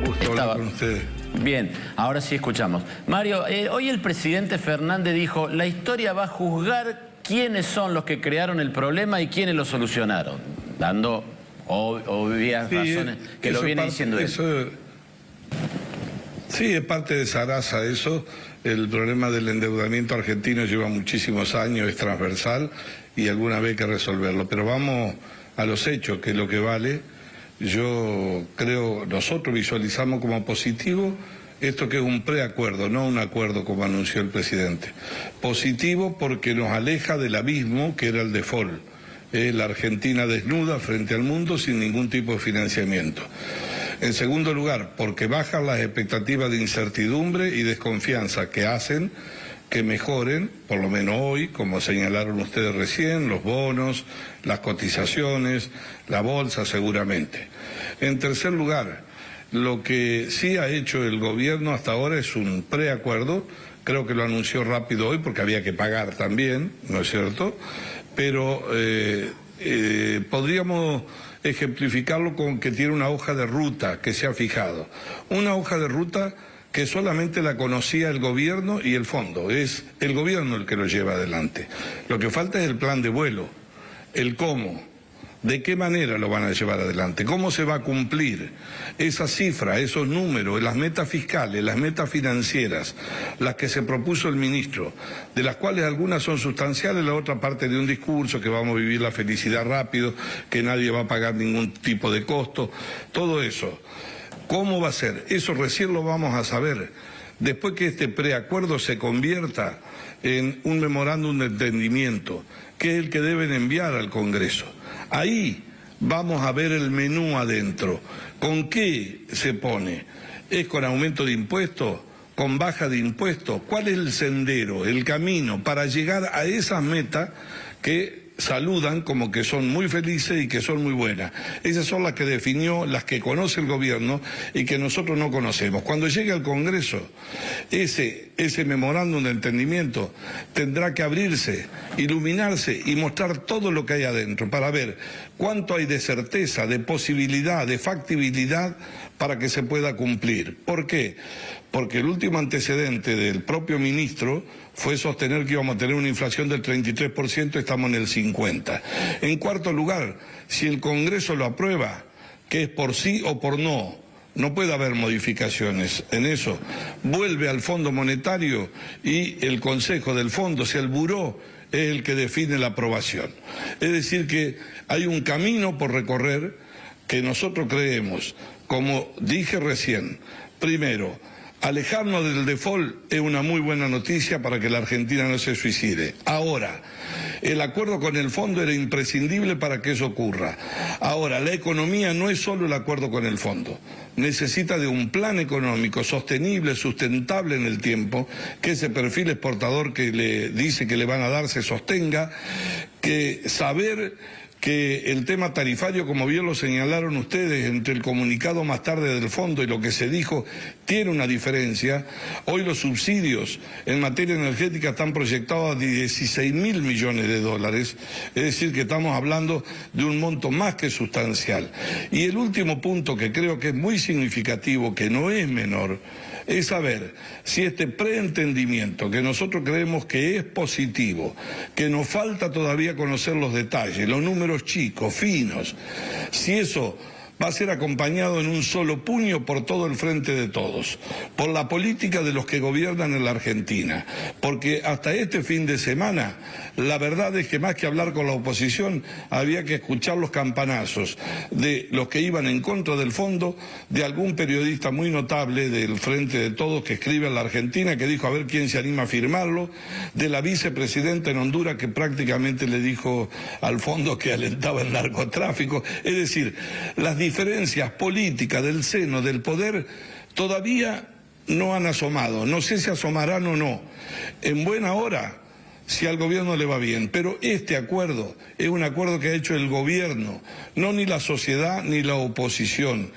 Un gusto hablar con ustedes. Bien, ahora sí escuchamos. Mario, hoy el presidente Fernández dijo, la historia va a juzgar quiénes son los que crearon el problema y quiénes lo solucionaron, dando obvias razones que lo viene diciendo él. Sí, es parte de Sarasa eso. El problema del endeudamiento argentino lleva muchísimos años, es transversal y alguna vez hay que resolverlo. Pero vamos a los hechos, que es lo que vale. Yo creo, nosotros visualizamos como positivo esto que es un preacuerdo, no un acuerdo como anunció el presidente. Positivo porque nos aleja del abismo que era el default. La Argentina desnuda frente al mundo sin ningún tipo de financiamiento. En segundo lugar, porque bajan las expectativas de incertidumbre y desconfianza que hacen que mejoren, por lo menos hoy, como señalaron ustedes recién, los bonos, las cotizaciones, la bolsa seguramente. En tercer lugar, lo que sí ha hecho el gobierno hasta ahora es un preacuerdo, creo que lo anunció rápido hoy porque había que pagar también, ¿no es cierto? Pero podríamos ejemplificarlo con que tiene una hoja de ruta que se ha fijado. Una hoja de ruta que solamente la conocía el gobierno y el fondo. Es el gobierno el que lo lleva adelante. Lo que falta es el plan de vuelo, el cómo, de qué manera lo van a llevar adelante, cómo se va a cumplir esa cifra, esos números, las metas fiscales, las metas financieras, las que se propuso el ministro, de las cuales algunas son sustanciales, la otra parte de un discurso que vamos a vivir la felicidad rápido, que nadie va a pagar ningún tipo de costo, todo eso. ¿Cómo va a ser? Eso recién lo vamos a saber después que este preacuerdo se convierta en un memorándum de entendimiento, que es el que deben enviar al Congreso. Ahí vamos a ver el menú adentro. ¿Con qué se pone? ¿Es con aumento de impuestos? ¿Con baja de impuestos? ¿Cuál es el sendero, el camino para llegar a esas metas que saludan como que son muy felices y que son muy buenas? Esas son las que definió, las que conoce el gobierno y que nosotros no conocemos. Cuando llegue al Congreso, ese memorándum de entendimiento tendrá que abrirse, iluminarse y mostrar todo lo que hay adentro para ver cuánto hay de certeza, de posibilidad, de factibilidad para que se pueda cumplir. ¿Por qué? Porque el último antecedente del propio ministro fue sostener que íbamos a tener una inflación del 33%, estamos en el 50%. En cuarto lugar, si el Congreso lo aprueba, que es por sí o por no, no puede haber modificaciones en eso, vuelve al Fondo Monetario y el Consejo del Fondo, o sea, el Buró, es el que define la aprobación. Es decir que hay un camino por recorrer que nosotros creemos, como dije recién, primero, alejarnos del default es una muy buena noticia para que la Argentina no se suicide. Ahora, el acuerdo con el fondo era imprescindible para que eso ocurra. Ahora, la economía no es solo el acuerdo con el fondo. Necesita de un plan económico sostenible, sustentable en el tiempo, que ese perfil exportador que le dice que le van a dar se sostenga, que saber que el tema tarifario, como bien lo señalaron ustedes, entre el comunicado más tarde del fondo y lo que se dijo, tiene una diferencia. Hoy los subsidios en materia energética están proyectados a 16.000 millones de dólares, es decir, que estamos hablando de un monto más que sustancial. Y el último punto que creo que es muy significativo, que no es menor, es saber si este preentendimiento, que nosotros creemos que es positivo, que nos falta todavía conocer los detalles, los números chicos, finos, si eso va a ser acompañado en un solo puño por todo el frente de todos, por la política de los que gobiernan en la Argentina, porque hasta este fin de semana la verdad es que más que hablar con la oposición había que escuchar los campanazos de los que iban en contra del fondo, de algún periodista muy notable del Frente de Todos que escribe en la Argentina que dijo a ver quién se anima a firmarlo, de la vicepresidenta en Honduras que prácticamente le dijo al fondo que alentaba el narcotráfico. Es decir, las diferencias políticas del seno del poder todavía no han asomado, no sé si asomarán o no, en buena hora si al gobierno le va bien, pero este acuerdo es un acuerdo que ha hecho el gobierno, no ni la sociedad ni la oposición,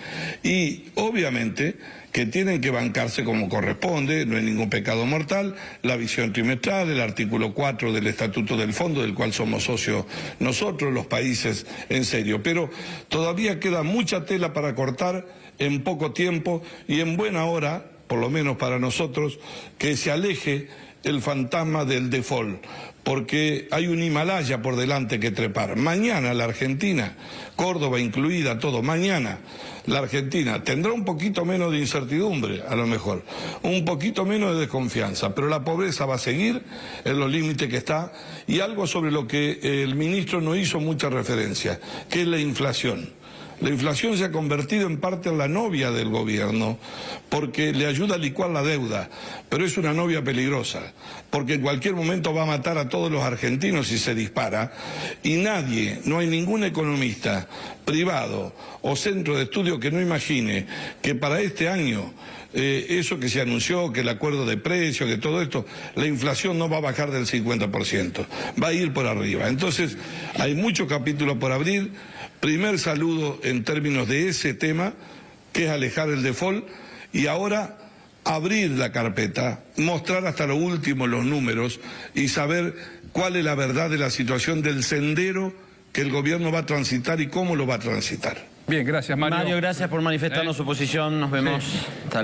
y obviamente que tienen que bancarse como corresponde, no hay ningún pecado mortal, la visión trimestral, el artículo 4 del Estatuto del Fondo, del cual somos socios nosotros, los países en serio, pero todavía queda mucha tela para cortar en poco tiempo y en buena hora, por lo menos para nosotros, que se aleje el fantasma del default, porque hay un Himalaya por delante que trepar. Mañana la Argentina, Córdoba incluida, todo, mañana la Argentina tendrá un poquito menos de incertidumbre, a lo mejor, un poquito menos de desconfianza, pero la pobreza va a seguir en los límites que está, y algo sobre lo que el ministro no hizo mucha referencia, que es la inflación. La inflación se ha convertido en parte en la novia del gobierno porque le ayuda a licuar la deuda, pero es una novia peligrosa, porque en cualquier momento va a matar a todos los argentinos si se dispara, y nadie, no hay ningún economista privado o centro de estudio que no imagine que para este año eso que se anunció, que el acuerdo de precios, que todo esto, la inflación no va a bajar del 50%, va a ir por arriba. Entonces, hay muchos capítulos por abrir. Primer saludo en términos de ese tema, que es alejar el default, y ahora abrir la carpeta, mostrar hasta lo último los números y saber cuál es la verdad de la situación del sendero que el gobierno va a transitar y cómo lo va a transitar. Bien, gracias, Mario. Mario, gracias por manifestarnos su posición. Nos vemos. Sí. Hasta luego.